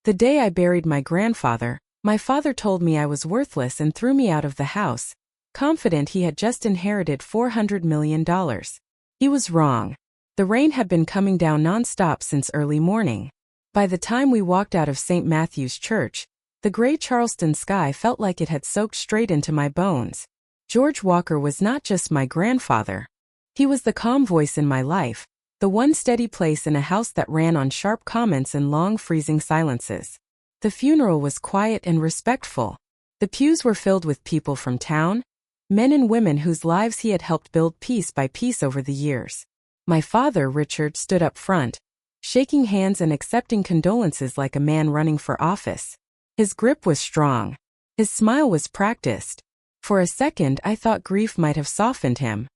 The day I buried my grandfather, my father told me I was worthless and threw me out of the house, confident he had just inherited $400 million. He was wrong. The rain had been coming down non-stop since early morning. By the time we walked out of St. Matthew's Church, the gray Charleston sky felt like it had soaked straight into my bones. George Walker was not just my grandfather. He was the calm voice in my life, the one steady place in a house that ran on sharp comments and long freezing silences. The funeral was quiet and respectful. The pews were filled with people from town, men and women whose lives he had helped build piece by piece over the years. My father, Richard, stood up front, shaking hands and accepting condolences like a man running for office. His grip was strong. His smile was practiced. For a second I thought grief might have softened him.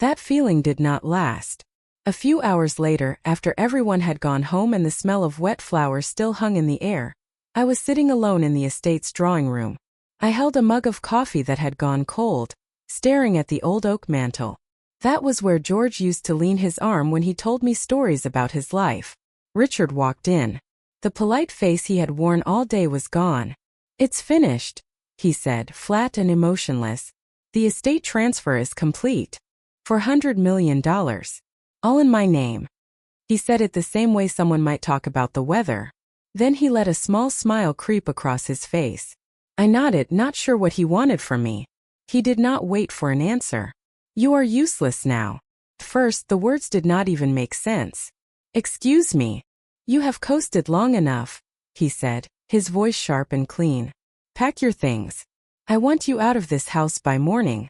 That feeling did not last. A few hours later, after everyone had gone home and the smell of wet flowers still hung in the air, I was sitting alone in the estate's drawing room. I held a mug of coffee that had gone cold, staring at the old oak mantel. That was where George used to lean his arm when he told me stories about his life. Richard walked in. The polite face he had worn all day was gone. "It's finished," he said, flat and emotionless. "The estate transfer is complete. $400 million. All in my name." He said it the same way someone might talk about the weather. Then he let a small smile creep across his face. I nodded, not sure what he wanted from me. He did not wait for an answer. "You are useless now." First, the words did not even make sense. "Excuse me. You have coasted long enough," he said, his voice sharp and clean. "Pack your things. I want you out of this house by morning."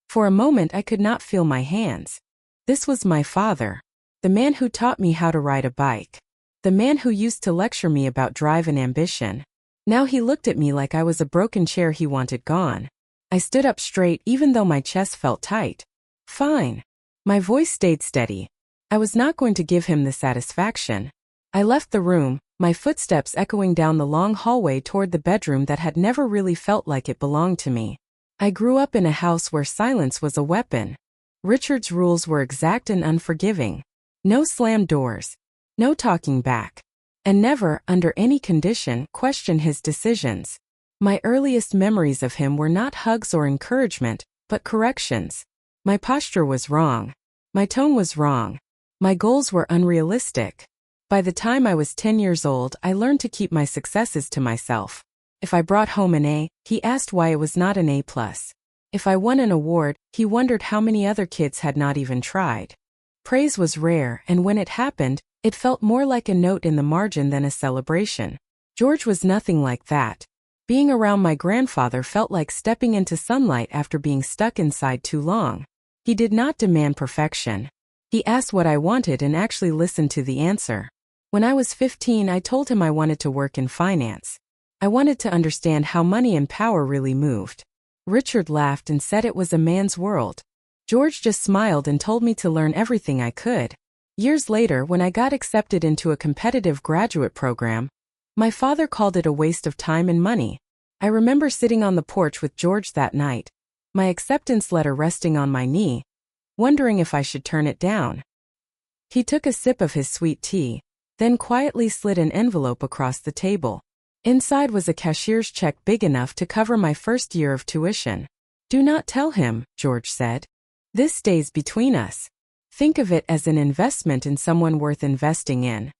For a moment I could not feel my hands. This was my father. The man who taught me how to ride a bike. The man who used to lecture me about drive and ambition. Now he looked at me like I was a broken chair he wanted gone. I stood up straight even though my chest felt tight. "Fine." My voice stayed steady. I was not going to give him the satisfaction. I left the room, my footsteps echoing down the long hallway toward the bedroom that had never really felt like it belonged to me. I grew up in a house where silence was a weapon. Richard's rules were exact and unforgiving. No slammed doors. No talking back. And never, under any condition, question his decisions. My earliest memories of him were not hugs or encouragement, but corrections. My posture was wrong. My tone was wrong. My goals were unrealistic. By the time I was 10 years old, I learned to keep my successes to myself. If I brought home an A, he asked why it was not an A+. If I won an award, he wondered how many other kids had not even tried. Praise was rare, and when it happened, it felt more like a note in the margin than a celebration. George was nothing like that. Being around my grandfather felt like stepping into sunlight after being stuck inside too long. He did not demand perfection. He asked what I wanted and actually listened to the answer. When I was 15, I told him I wanted to work in finance. I wanted to understand how money and power really moved. Richard laughed and said it was a man's world. George just smiled and told me to learn everything I could. Years later, when I got accepted into a competitive graduate program, my father called it a waste of time and money. I remember sitting on the porch with George that night, my acceptance letter resting on my knee, wondering if I should turn it down. He took a sip of his sweet tea, then quietly slid an envelope across the table. Inside was a cashier's check big enough to cover my first year of tuition. "Do not tell him," George said. "This stays between us. Think of it as an investment in someone worth investing in."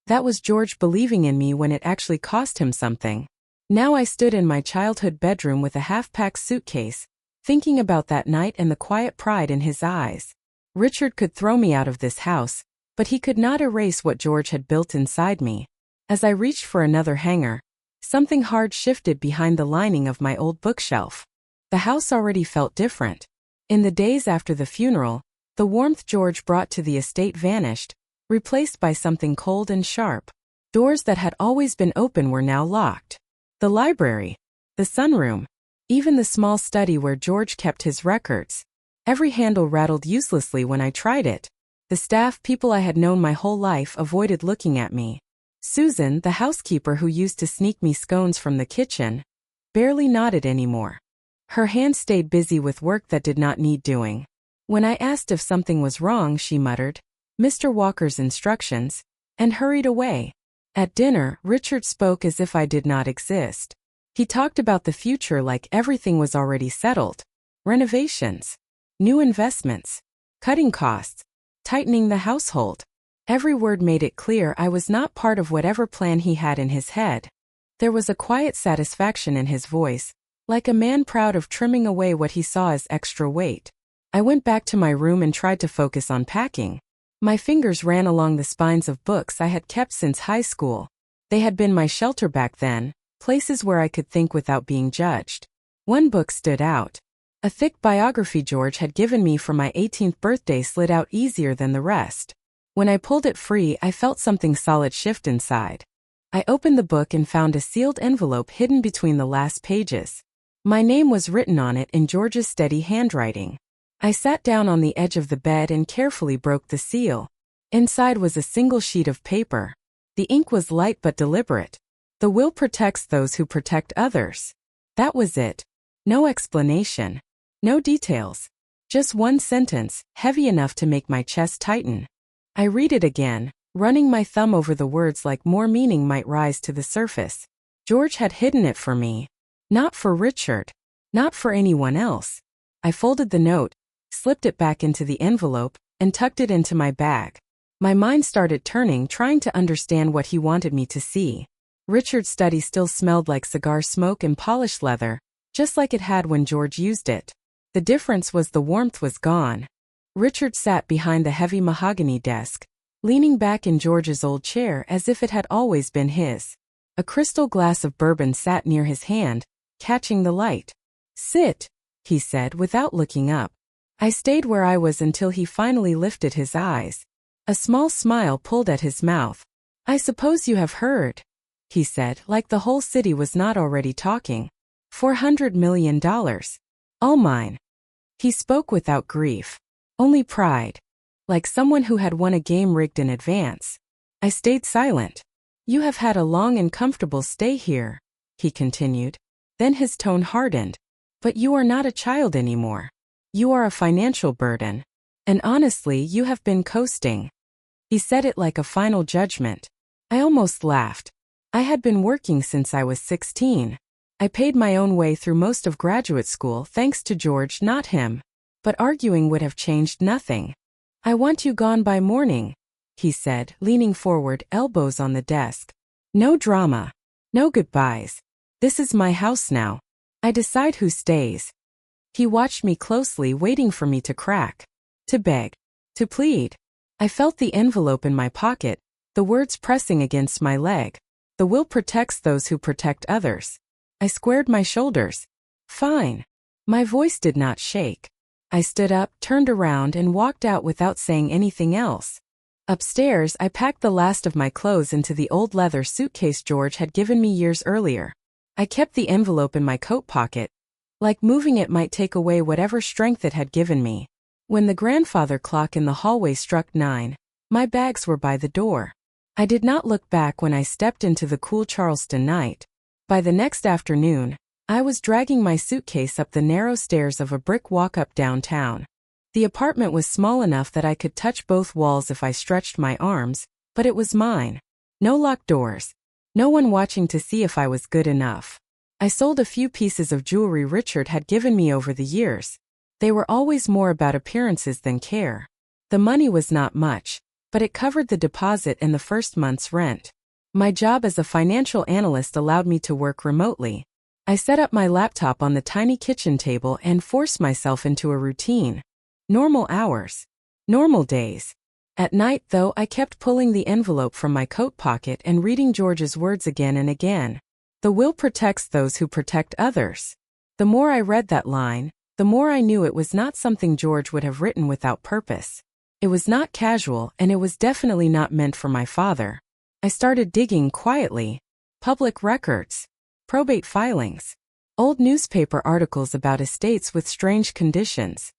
That was George believing in me when it actually cost him something. Now I stood in my childhood bedroom with a half-packed suitcase, thinking about that night and the quiet pride in his eyes. Richard could throw me out of this house, but he could not erase what George had built inside me. As I reached for another hanger, something hard shifted behind the lining of my old bookshelf. The house already felt different. In the days after the funeral, the warmth George brought to the estate vanished, replaced by something cold and sharp. Doors that had always been open were now locked. The library, the sunroom, even the small study where George kept his records. Every handle rattled uselessly when I tried it. The staff, people I had known my whole life, avoided looking at me. Susan, the housekeeper who used to sneak me scones from the kitchen, barely nodded anymore. Her hands stayed busy with work that did not need doing. When I asked if something was wrong, she muttered, "Mr. Walker's instructions," and hurried away. At dinner, Richard spoke as if I did not exist. He talked about the future like everything was already settled. Renovations, new investments, cutting costs, tightening the household. Every word made it clear I was not part of whatever plan he had in his head. There was a quiet satisfaction in his voice, like a man proud of trimming away what he saw as extra weight. I went back to my room and tried to focus on packing. My fingers ran along the spines of books I had kept since high school. They had been my shelter back then, places where I could think without being judged. One book stood out. A thick biography George had given me for my 18th birthday slid out easier than the rest. When I pulled it free, I felt something solid shift inside. I opened the book and found a sealed envelope hidden between the last pages. My name was written on it in George's steady handwriting. I sat down on the edge of the bed and carefully broke the seal. Inside was a single sheet of paper. The ink was light but deliberate. The will protects those who protect others. That was it. No explanation. No details. Just one sentence, heavy enough to make my chest tighten. I read it again, running my thumb over the words like more meaning might rise to the surface. George had hidden it for me. Not for Richard. Not for anyone else. I folded the note, slipped it back into the envelope, and tucked it into my bag. My mind started turning, trying to understand what he wanted me to see. Richard's study still smelled like cigar smoke and polished leather, just like it had when George used it. The difference was the warmth was gone. Richard sat behind the heavy mahogany desk, leaning back in George's old chair as if it had always been his. A crystal glass of bourbon sat near his hand, catching the light. "Sit," he said without looking up. I stayed where I was until he finally lifted his eyes. A small smile pulled at his mouth. "I suppose you have heard," he said, like the whole city was not already talking. $400 million. All mine. He spoke without grief. Only pride. Like someone who had won a game rigged in advance. I stayed silent. "You have had a long and comfortable stay here," he continued. Then his tone hardened. "But you are not a child anymore. You are a financial burden. And honestly, you have been coasting." He said it like a final judgment. I almost laughed. I had been working since I was 16. I paid my own way through most of graduate school thanks to George, not him. But arguing would have changed nothing. "I want you gone by morning," he said, leaning forward, elbows on the desk. "No drama. No goodbyes. This is my house now. I decide who stays." He watched me closely, waiting for me to crack. To beg. To plead. I felt the envelope in my pocket, the words pressing against my leg. The will protects those who protect others. I squared my shoulders. "Fine." My voice did not shake. I stood up, turned around, and walked out without saying anything else. Upstairs, I packed the last of my clothes into the old leather suitcase George had given me years earlier. I kept the envelope in my coat pocket. Like moving it might take away whatever strength it had given me. When the grandfather clock in the hallway struck 9, my bags were by the door. I did not look back when I stepped into the cool Charleston night. By the next afternoon, I was dragging my suitcase up the narrow stairs of a brick walk-up downtown. The apartment was small enough that I could touch both walls if I stretched my arms, but it was mine. No locked doors. No one watching to see if I was good enough. I sold a few pieces of jewelry Richard had given me over the years. They were always more about appearances than care. The money was not much, but it covered the deposit and the first month's rent. My job as a financial analyst allowed me to work remotely. I set up my laptop on the tiny kitchen table and forced myself into a routine. Normal hours. Normal days. At night, though, I kept pulling the envelope from my coat pocket and reading George's words again and again. The will protects those who protect others. The more I read that line, the more I knew it was not something George would have written without purpose. It was not casual, and it was definitely not meant for my father. I started digging quietly. Public records. Probate filings. Old newspaper articles about estates with strange conditions.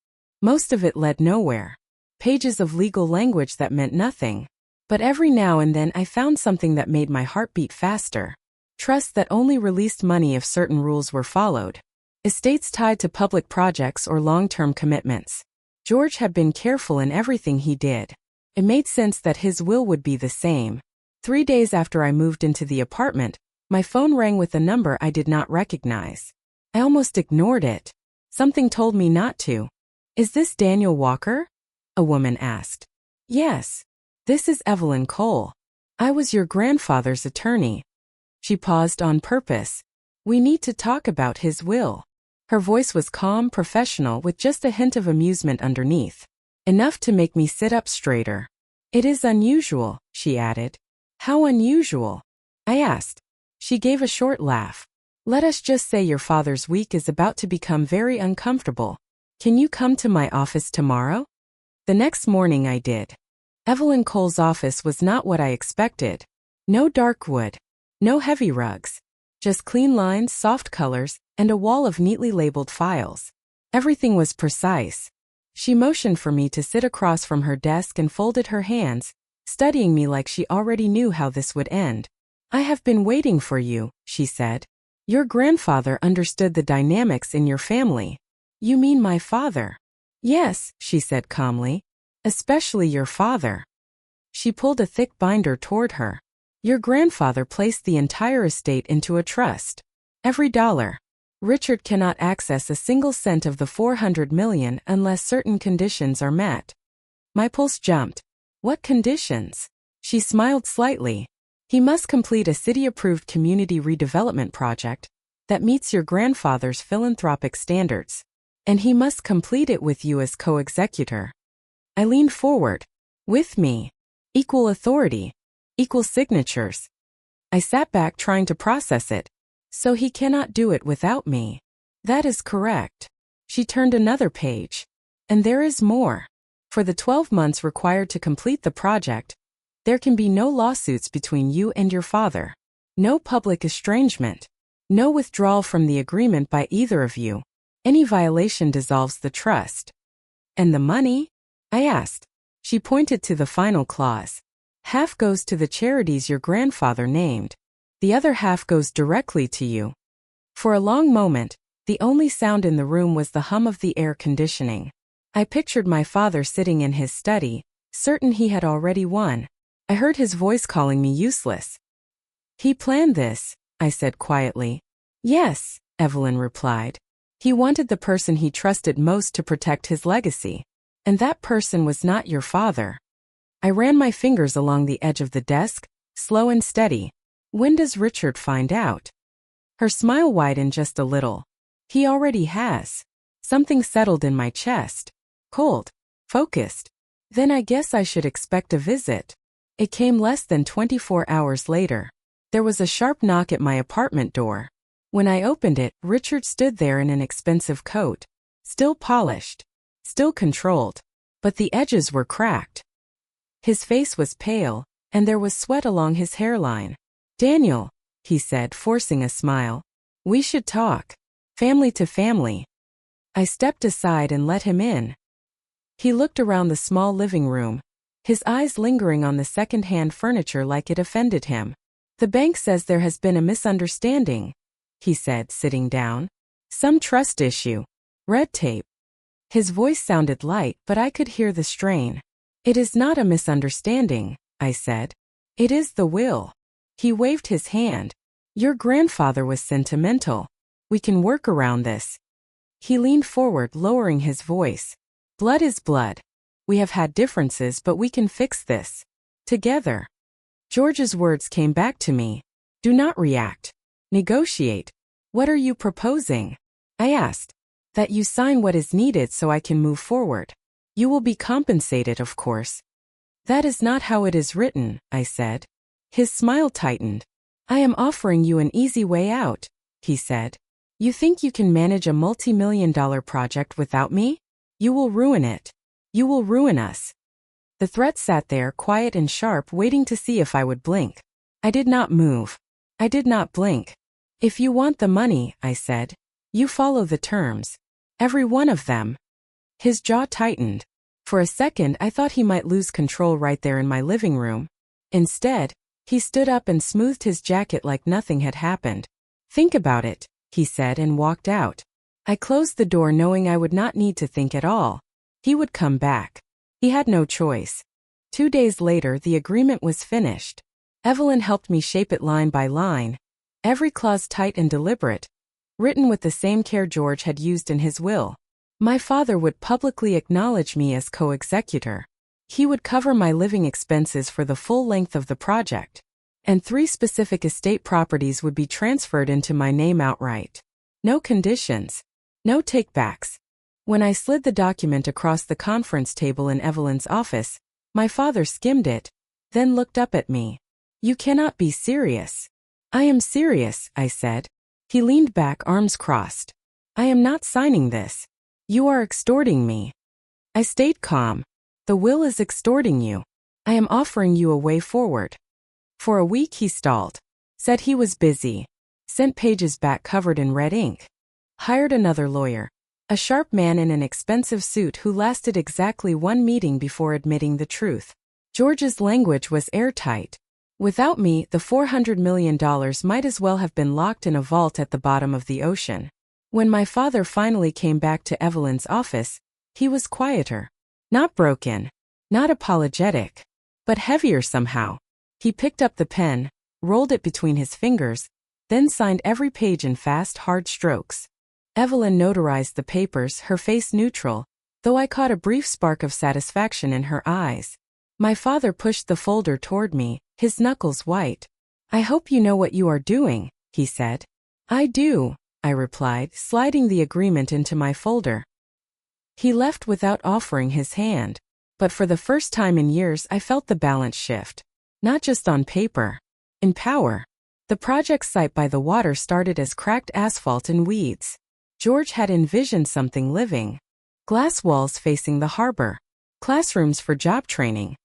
Most of it led nowhere. Pages of legal language that meant nothing. But every now and then I found something that made my heart beat faster. Trusts that only released money if certain rules were followed. Estates tied to public projects or long-term commitments. George had been careful in everything he did. It made sense that his will would be the same. 3 days after I moved into the apartment, my phone rang with a number I did not recognize. I almost ignored it. Something told me not to. "Is this Daniel Walker?" a woman asked. "Yes. This is Evelyn Cole. I was your grandfather's attorney." She paused on purpose. "We need to talk about his will." Her voice was calm, professional, with just a hint of amusement underneath. Enough to make me sit up straighter. "It is unusual," she added. "How unusual?" I asked. She gave a short laugh. "Let us just say your father's week is about to become very uncomfortable. Can you come to my office tomorrow?" The next morning I did. Evelyn Cole's office was not what I expected. No dark wood. No heavy rugs. Just clean lines, soft colors, and a wall of neatly labeled files. Everything was precise. She motioned for me to sit across from her desk and folded her hands, studying me like she already knew how this would end. "I have been waiting for you," she said. "Your grandfather understood the dynamics in your family." "You mean my father?" "Yes," she said calmly. "Especially your father." She pulled a thick binder toward her. "Your grandfather placed the entire estate into a trust. Every dollar. Richard cannot access a single cent of the 400 million unless certain conditions are met." My pulse jumped. "What conditions?" She smiled slightly. "He must complete a city-approved community redevelopment project that meets your grandfather's philanthropic standards. And he must complete it with you as co-executor." I leaned forward. "With me. Equal authority. Equal signatures." I sat back trying to process it. "So he cannot do it without me." "That is correct." She turned another page. "And there is more. For the 12 months required to complete the project, there can be no lawsuits between you and your father. No public estrangement. No withdrawal from the agreement by either of you. Any violation dissolves the trust." "And the money?" I asked. She pointed to the final clause. "Half goes to the charities your grandfather named. The other half goes directly to you." For a long moment, the only sound in the room was the hum of the air conditioning. I pictured my father sitting in his study, certain he had already won. I heard his voice calling me useless. "He planned this," I said quietly. "Yes," Evelyn replied. "He wanted the person he trusted most to protect his legacy. And that person was not your father." I ran my fingers along the edge of the desk, slow and steady. "When does Richard find out?" Her smile widened just a little. "He already has." Something settled in my chest. Cold. Focused. Then I guess I should expect a visit. It came less than 24 hours later. There was a sharp knock at my apartment door. When I opened it, Richard stood there in an expensive coat. Still polished. Still controlled. But the edges were cracked. His face was pale, and there was sweat along his hairline. "Daniel," he said, forcing a smile. "We should talk. Family to family." I stepped aside and let him in. He looked around the small living room, his eyes lingering on the second-hand furniture like it offended him. "The bank says there has been a misunderstanding," he said, sitting down. "Some trust issue. Red tape." His voice sounded light, but I could hear the strain. "It is not a misunderstanding," I said. "It is the will." He waved his hand. "Your grandfather was sentimental. We can work around this." He leaned forward, lowering his voice. "Blood is blood. We have had differences, but we can fix this. Together." George's words came back to me. "Do not react. Negotiate." "What are you proposing?" I asked. "That you sign what is needed so I can move forward. You will be compensated, of course." "That is not how it is written," I said. His smile tightened. "I am offering you an easy way out," he said. "You think you can manage a multi-million-dollar project without me? You will ruin it. You will ruin us." The threat sat there, quiet and sharp, waiting to see if I would blink. I did not move. I did not blink. "If you want the money," I said, "you follow the terms. Every one of them." His jaw tightened. For a second, I thought he might lose control right there in my living room. Instead, he stood up and smoothed his jacket like nothing had happened. "Think about it," he said, and walked out. I closed the door knowing I would not need to think at all. He would come back. He had no choice. 2 days later, the agreement was finished. Evelyn helped me shape it line by line, every clause tight and deliberate, written with the same care George had used in his will. My father would publicly acknowledge me as co-executor. He would cover my living expenses for the full length of the project, and 3 specific estate properties would be transferred into my name outright. No conditions. No takebacks. When I slid the document across the conference table in Evelyn's office, my father skimmed it, then looked up at me. "You cannot be serious." "I am serious," I said. He leaned back, arms crossed. "I am not signing this. You are extorting me." I stayed calm. "The will is extorting you. I am offering you a way forward." For a week he stalled. Said he was busy. Sent pages back covered in red ink. Hired another lawyer. A sharp man in an expensive suit who lasted exactly 1 meeting before admitting the truth. George's language was airtight. Without me, the $400 million might as well have been locked in a vault at the bottom of the ocean. When my father finally came back to Evelyn's office, he was quieter. Not broken. Not apologetic. But heavier somehow. He picked up the pen, rolled it between his fingers, then signed every page in fast, hard strokes. Evelyn notarized the papers, her face neutral, though I caught a brief spark of satisfaction in her eyes. My father pushed the folder toward me, his knuckles white. "I hope you know what you are doing," he said. "I do," I replied, sliding the agreement into my folder. He left without offering his hand, but for the first time in years I felt the balance shift. Not just on paper. In power. The project site by the water started as cracked asphalt and weeds. George had envisioned something living. Glass walls facing the harbor. Classrooms for job training.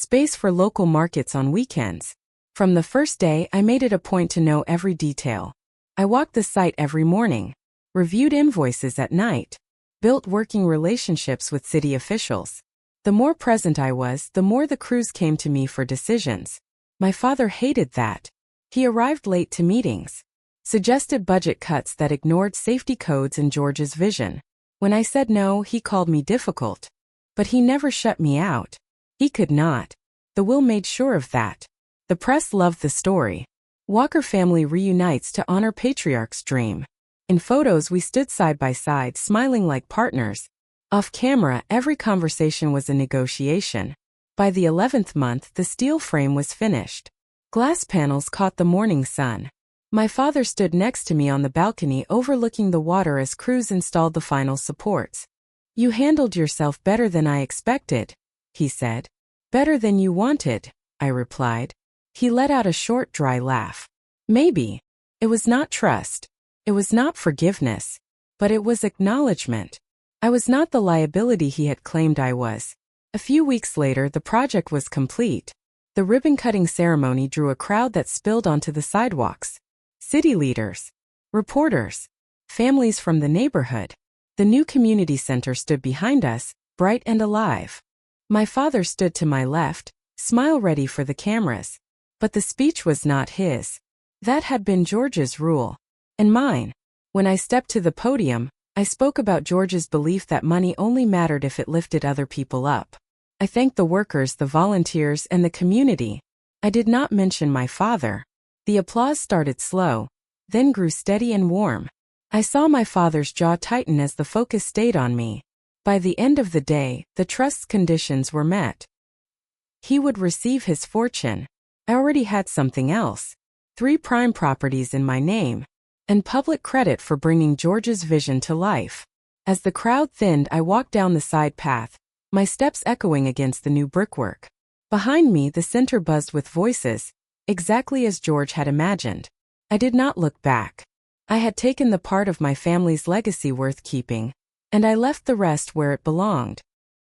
Space for local markets on weekends. From the first day, I made it a point to know every detail. I walked the site every morning. Reviewed invoices at night. Built working relationships with city officials. The more present I was, the more the crews came to me for decisions. My father hated that. He arrived late to meetings. Suggested budget cuts that ignored safety codes and George's vision. When I said no, he called me difficult. But he never shut me out. He could not. The will made sure of that. The press loved the story. Walker family reunites to honor patriarch's dream. In photos we stood side by side, smiling like partners. Off camera, every conversation was a negotiation. By the 11th month, the steel frame was finished. Glass panels caught the morning sun. My father stood next to me on the balcony overlooking the water as crews installed the final supports. "You handled yourself better than I expected," he said. "Better than you wanted," I replied. He let out a short, dry laugh. Maybe. It was not trust. It was not forgiveness. But it was acknowledgement. I was not the liability he had claimed I was. A few weeks later, the project was complete. The ribbon-cutting ceremony drew a crowd that spilled onto the sidewalks. City leaders, reporters, families from the neighborhood. The new community center stood behind us, bright and alive. My father stood to my left, smile ready for the cameras. But the speech was not his. That had been George's rule. And mine. When I stepped to the podium, I spoke about George's belief that money only mattered if it lifted other people up. I thanked the workers, the volunteers, and the community. I did not mention my father. The applause started slow, then grew steady and warm. I saw my father's jaw tighten as the focus stayed on me. By the end of the day, the trust's conditions were met. He would receive his fortune. I already had something else. 3 prime properties in my name. And public credit for bringing George's vision to life. As the crowd thinned, I walked down the side path, my steps echoing against the new brickwork. Behind me, the center buzzed with voices, exactly as George had imagined. I did not look back. I had taken the part of my family's legacy worth keeping, and I left the rest where it belonged.